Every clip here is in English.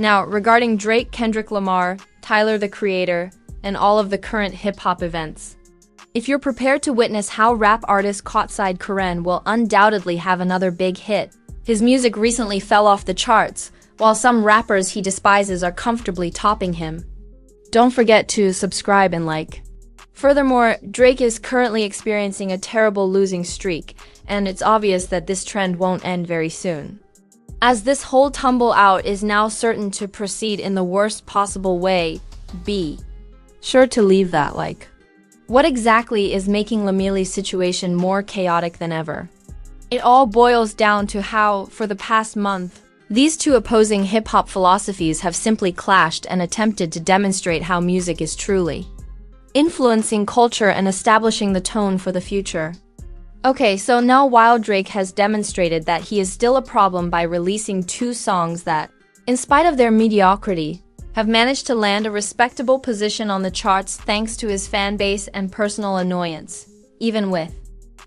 Now, regarding Drake, Kendrick Lamar, Tyler the Creator, and all of the current hip-hop events, if you're prepared to witness how rap artist Courtside Karen will undoubtedly have another big hit. His music recently fell off the charts, while some rappers he despises are comfortably topping him. Don't forget to subscribe and like. Furthermore, Drake is currently experiencing a terrible losing streak, and it's obvious that this trend won't end very soon, as this whole tumble out is now certain to proceed in the worst possible way. Be sure to leave that like. What exactly is making Lamele's situation more chaotic than ever? It all boils down to how, for the past month, these two opposing hip-hop philosophies have simply clashed and attempted to demonstrate how music is truly influencing culture and establishing the tone for the future. Okay, so now while Drake has demonstrated that he is still a problem by releasing two songs that, in spite of their mediocrity, have managed to land a respectable position on the charts thanks to his fan base and personal annoyance, even with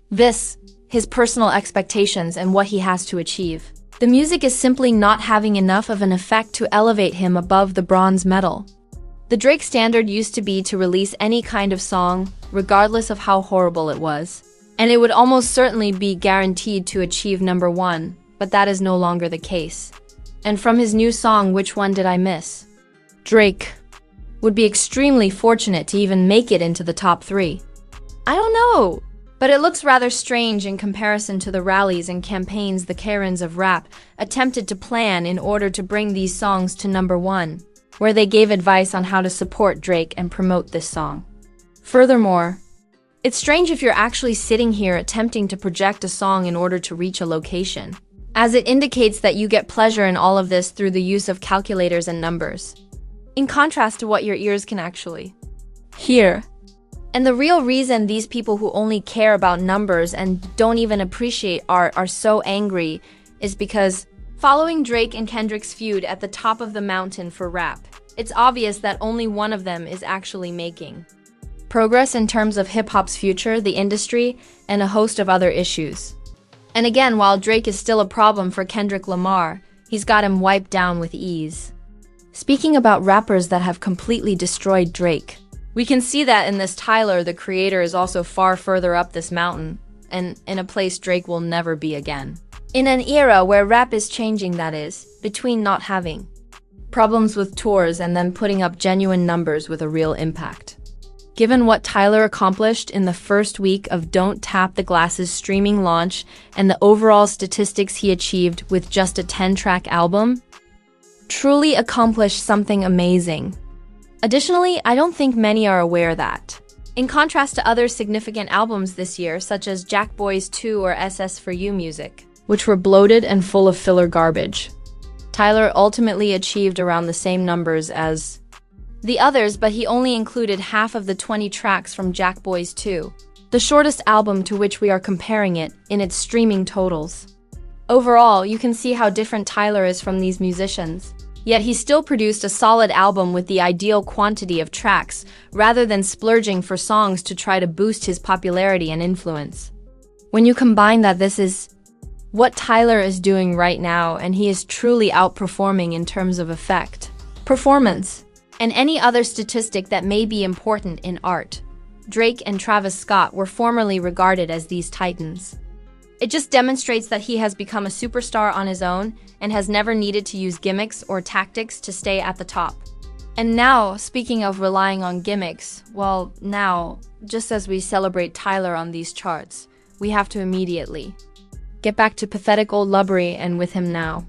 this, his personal expectations and what he has to achieve. The music is simply not having enough of an effect to elevate him above the bronze medal. The Drake standard used to be to release any kind of song, regardless of how horrible it was, and it would almost certainly be guaranteed to achieve #1, but that is no longer the case. And from his new song, Which One Did I Miss?, Drake would be extremely fortunate to even make it into the top 3. I don't know, but it looks rather strange in comparison to the rallies and campaigns the Karens of rap attempted to plan in order to bring these songs to #1, where they gave advice on how to support Drake and promote this song. Furthermore, it's strange if you're actually sitting here attempting to project a song in order to reach a location, as it indicates that you get pleasure in all of this through the use of calculators and numbers, in contrast to what your ears can actually hear. And the real reason these people who only care about numbers and don't even appreciate art are so angry is because, following Drake and Kendrick's feud at the top of the mountain for rap, it's obvious that only one of them is actually making progress in terms of hip-hop's future, the industry, and a host of other issues. And again, while Drake is still a problem for Kendrick Lamar, he's got him wiped down with ease. Speaking about rappers that have completely destroyed Drake, we can see that in this Tyler, the Creator, is also far further up this mountain, and in a place Drake will never be again. In an era where rap is changing, that is, between not having problems with tours and then putting up genuine numbers with a real impact. Given what Tyler accomplished in the first week of Don't Tap the Glass's streaming launch and the overall statistics he achieved with just a 10-track album, truly accomplished something amazing. Additionally, I don't think many are aware that, in contrast to other significant albums this year, such as Jack Boys 2 or SS For You Music, which were bloated and full of filler garbage, Tyler ultimately achieved around the same numbers as the others, but he only included half of the 20 tracks from Jack Boys 2, the shortest album to which we are comparing it, in its streaming totals. Overall, you can see how different Tyler is from these musicians, yet he still produced a solid album with the ideal quantity of tracks, rather than splurging for songs to try to boost his popularity and influence. When you combine that this is what Tyler is doing right now, and he is truly outperforming in terms of effect, performance, and any other statistic that may be important in art. Drake and Travis Scott were formerly regarded as these titans. It just demonstrates that he has become a superstar on his own and has never needed to use gimmicks or tactics to stay at the top. And now, speaking of relying on gimmicks, well, now, just as we celebrate Tyler on these charts, we have to immediately get back to pathetic old lubbery and with him now.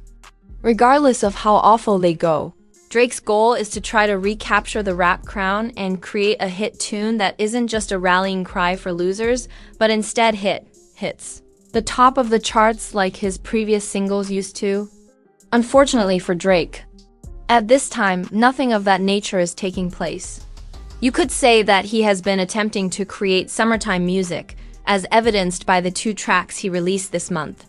Regardless of how awful they go, Drake's goal is to try to recapture the rap crown and create a hit tune that isn't just a rallying cry for losers, but instead hits the top of the charts like his previous singles used to. Unfortunately for Drake, at this time, nothing of that nature is taking place. You could say that he has been attempting to create summertime music, as evidenced by the 2 tracks he released this month.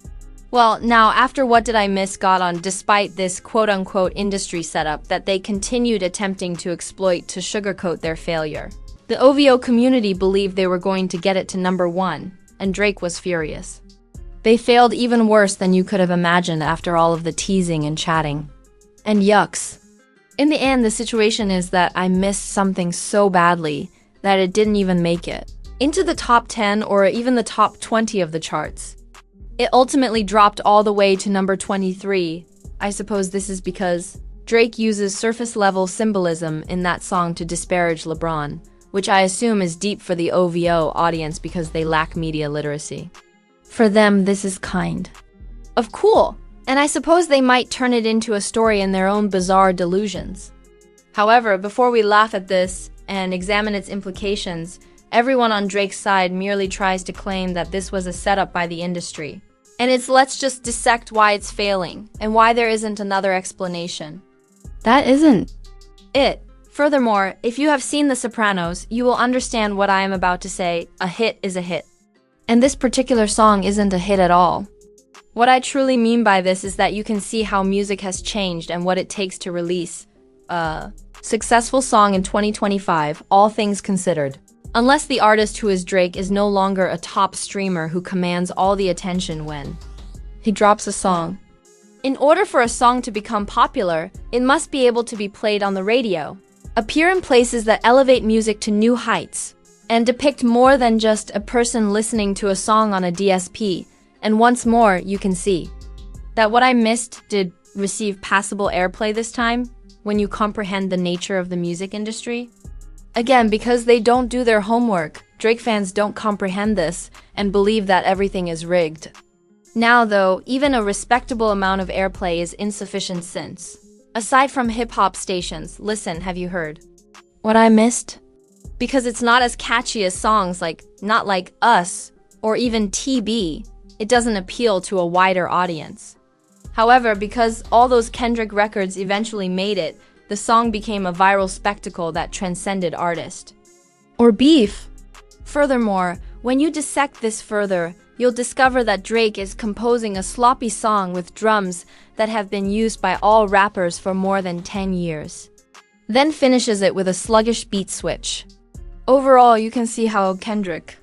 Well, now, after What Did I Miss got on despite this quote-unquote industry setup that they continued attempting to exploit to sugarcoat their failure, the OVO community believed they were going to get it to #1, and Drake was furious. They failed even worse than you could have imagined after all of the teasing and chatting. And yucks, In the end, the situation is that I missed something so badly that it didn't even make it into the top 10 or even the top 20 of the charts. It ultimately dropped all the way to number 23. I suppose this is because Drake uses surface-level symbolism in that song to disparage LeBron, which I assume is deep for the OVO audience because they lack media literacy. For them, this is kind of cool, and I suppose they might turn it into a story in their own bizarre delusions. However, before we laugh at this and examine its implications, everyone on Drake's side merely tries to claim that this was a setup by the industry. And let's just dissect why it's failing and why there isn't another explanation. That isn't it. Furthermore, if you have seen The Sopranos, you will understand what I am about to say. A hit is a hit. And this particular song isn't a hit at all. What I truly mean by this is that you can see how music has changed and what it takes to release a successful song in 2025, all things considered. Unless the artist who is Drake is no longer a top streamer who commands all the attention when he drops a song. In order for a song to become popular, it must be able to be played on the radio, appear in places that elevate music to new heights, and depict more than just a person listening to a song on a DSP. And once more, you can see that what I missed did receive passable airplay this time when you comprehend the nature of the music industry. Again, because they don't do their homework, Drake fans don't comprehend this and believe that everything is rigged. Now though, even a respectable amount of airplay is insufficient since, aside from hip-hop stations, listen, have you heard what I missed? Because it's not as catchy as songs like Not Like Us or even TB, it doesn't appeal to a wider audience. However, because all those Kendrick records eventually made it, the song became a viral spectacle that transcended artist or beef. Furthermore, when you dissect this further, you'll discover that Drake is composing a sloppy song with drums that have been used by all rappers for more than 10 years. Then finishes it with a sluggish beat switch. Overall, you can see how Kendrick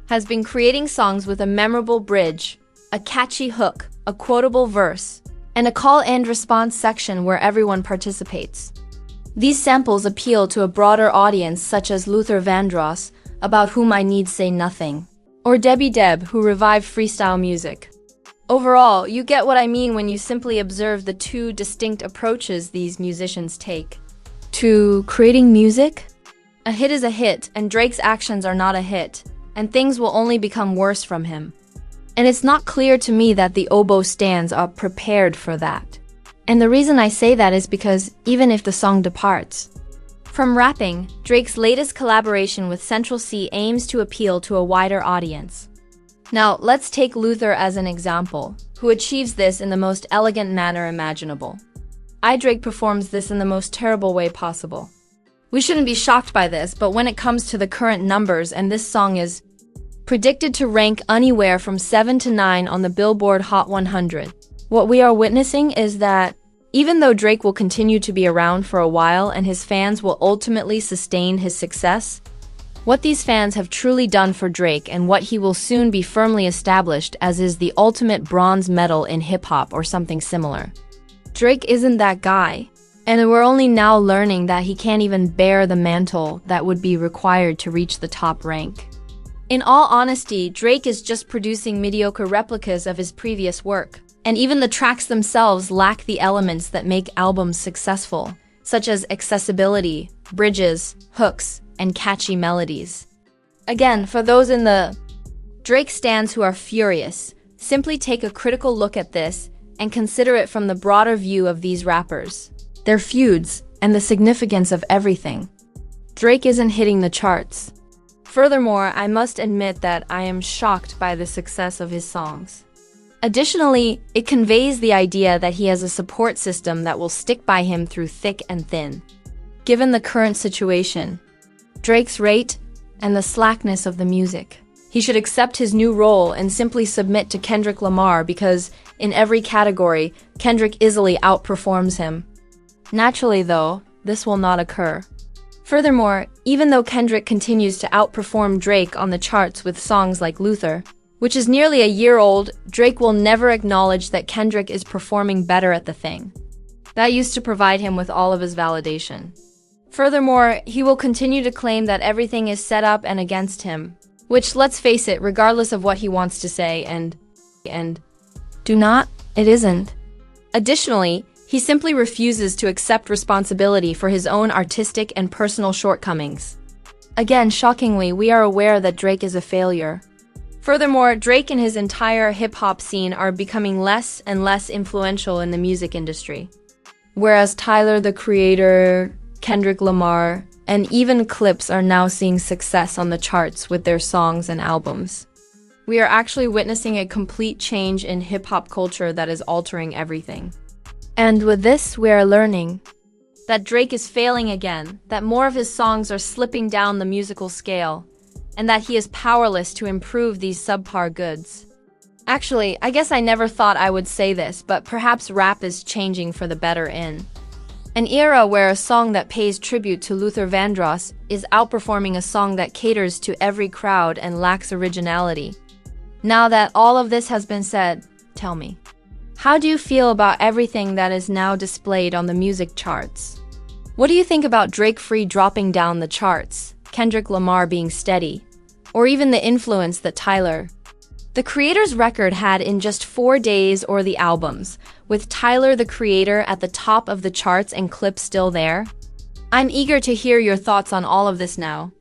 has been creating songs with a memorable bridge, a catchy hook, a quotable verse, and a call and response section where everyone participates. These samples appeal to a broader audience such as Luther Vandross, about whom I need say nothing, or Debbie Deb, who revived freestyle music. Overall, you get what I mean when you simply observe the two distinct approaches these musicians take to creating music. A hit is a hit, and Drake's actions are not a hit, and things will only become worse from him. And it's not clear to me that the oboe stands are prepared for that. And the reason I say that is because even if the song departs from rapping, Drake's latest collaboration with Central C aims to appeal to a wider audience. Now, let's take Luther as an example, who achieves this in the most elegant manner imaginable. Drake performs this in the most terrible way possible. We shouldn't be shocked by this, but when it comes to the current numbers, and this song is predicted to rank anywhere from 7 to 9 on the Billboard Hot 100. What we are witnessing is that even though Drake will continue to be around for a while and his fans will ultimately sustain his success, what these fans have truly done for Drake and what he will soon be firmly established as is the ultimate bronze medal in hip-hop or something similar. Drake isn't that guy, and we're only now learning that he can't even bear the mantle that would be required to reach the top rank. In all honesty, Drake is just producing mediocre replicas of his previous work, and even the tracks themselves lack the elements that make albums successful, such as accessibility, bridges, hooks, and catchy melodies. Again, for those in the Drake stans who are furious, simply take a critical look at this and consider it from the broader view of these rappers, their feuds, and the significance of everything. Drake isn't hitting the charts. Furthermore, I must admit that I am shocked by the success of his songs. Additionally, it conveys the idea that he has a support system that will stick by him through thick and thin. Given the current situation, Drake's rate, and the slackness of the music, he should accept his new role and simply submit to Kendrick Lamar because, in every category, Kendrick easily outperforms him. Naturally, though, this will not occur. Furthermore, even though Kendrick continues to outperform Drake on the charts with songs like Luther, which is nearly a year old, Drake will never acknowledge that Kendrick is performing better at the thing. That used to provide him with all of his validation. Furthermore, he will continue to claim that everything is set up and against him, which, let's face it, regardless of what he wants to say, and do not, it isn't. Additionally, he simply refuses to accept responsibility for his own artistic and personal shortcomings. Again, shockingly, we are aware that Drake is a failure. Furthermore, Drake and his entire hip-hop scene are becoming less and less influential in the music industry. Whereas Tyler, the Creator, Kendrick Lamar, and even Clips are now seeing success on the charts with their songs and albums. We are actually witnessing a complete change in hip-hop culture that is altering everything. And with this, we are learning that Drake is failing again, that more of his songs are slipping down the musical scale, and that he is powerless to improve these subpar goods. Actually, I guess I never thought I would say this, but perhaps rap is changing for the better in an era where a song that pays tribute to Luther Vandross is outperforming a song that caters to every crowd and lacks originality. Now that all of this has been said, tell me, how do you feel about everything that is now displayed on the music charts? What do you think about Drake Free dropping down the charts, Kendrick Lamar being steady, or even the influence that Tyler, the Creator's record had in just 4 days, or the albums, with Tyler, the Creator, at the top of the charts and Clips still there? I'm eager to hear your thoughts on all of this now.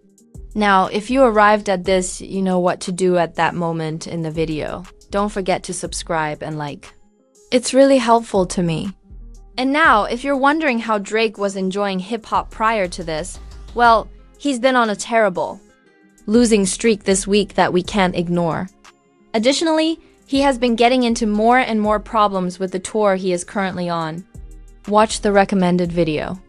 Now, if you arrived at this, you know what to do at that moment in the video. Don't forget to subscribe and like. It's really helpful to me. And now, if you're wondering how Drake was enjoying hip-hop prior to this, well, he's been on a terrible losing streak this week that we can't ignore. Additionally, he has been getting into more and more problems with the tour he is currently on. Watch the recommended video.